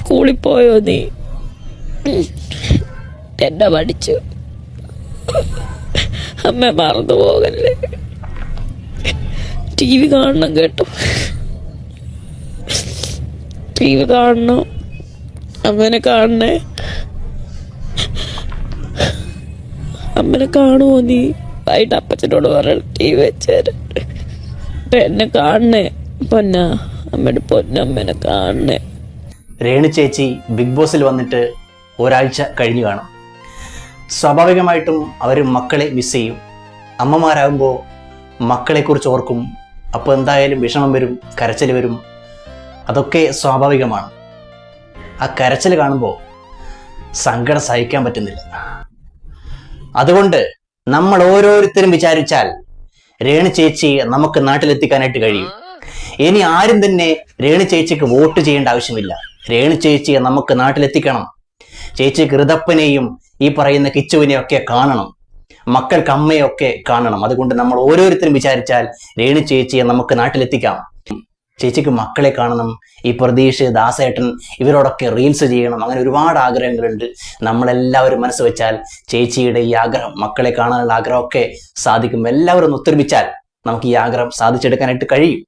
സ്കൂളിൽ പോയോ നീ? എന്നെ പഠിച്ചു. അമ്മ മറന്നു പോകല്ലേ. TV കാണണം കേട്ടോ, TV കാണണം. അമ്മനെ കാണണേ. അമ്മനെ കാണുമോ നീ? വൈകിട്ട് അപ്പച്ചനോട് പറയണം TV വെച്ചേരാ. എന്നെ കാണണേ പൊന്ന, അമ്മയുടെ പൊന്നമ്മനെ കാണണേ. രേണു ചേച്ചി ബിഗ് ബോസിൽ വന്നിട്ട് ഒരാഴ്ച കഴിഞ്ഞു കാണും. സ്വാഭാവികമായിട്ടും അവർ മക്കളെ മിസ് ചെയ്യും. അമ്മമാരാകുമ്പോൾ മക്കളെക്കുറിച്ച് ഓർക്കും. അപ്പോൾ എന്തായാലും വിഷമം വരും, കരച്ചിൽ വരും. അതൊക്കെ സ്വാഭാവികമാണ്. ആ കരച്ചിൽ കാണുമ്പോൾ സങ്കടം സഹിക്കാൻ പറ്റുന്നില്ല. അതുകൊണ്ട് നമ്മൾ ഓരോരുത്തരും വിചാരിച്ചാൽ രേണു ചേച്ചി നമുക്ക് നാട്ടിലെത്തിക്കാനായിട്ട് കഴിയും. ഇനി ആരും തന്നെ രേണു ചേച്ചിക്ക് വോട്ട് ചെയ്യേണ്ട ആവശ്യമില്ല. രേണു ചേച്ചിയെ നമുക്ക് നാട്ടിലെത്തിക്കണം. ചേച്ചിക്ക് ഋതപ്പനെയും ഈ പറയുന്ന കിച്ചുവിനെയും ഒക്കെ കാണണം, മക്കൾക്ക് അമ്മയൊക്കെ കാണണം. അതുകൊണ്ട് നമ്മൾ ഓരോരുത്തരും വിചാരിച്ചാൽ രേണു ചേച്ചിയെ നമുക്ക് നാട്ടിലെത്തിക്കാം. ചേച്ചിക്ക് മക്കളെ കാണണം. ഈ പ്രതീഷ്, ദാസേട്ടൻ ഇവരോടൊക്കെ റീൽസ് ചെയ്യണം. അങ്ങനെ ഒരുപാട് ആഗ്രഹങ്ങളുണ്ട്. നമ്മളെല്ലാവരും മനസ്സ് വെച്ചാൽ ചേച്ചിയുടെ ഈ ആഗ്രഹം, മക്കളെ കാണാനുള്ള ആഗ്രഹമൊക്കെ സാധിക്കും. എല്ലാവരും ഒത്തൊരുമിച്ചാൽ നമുക്ക് ഈ ആഗ്രഹം സാധിച്ചെടുക്കാനായിട്ട് കഴിയും.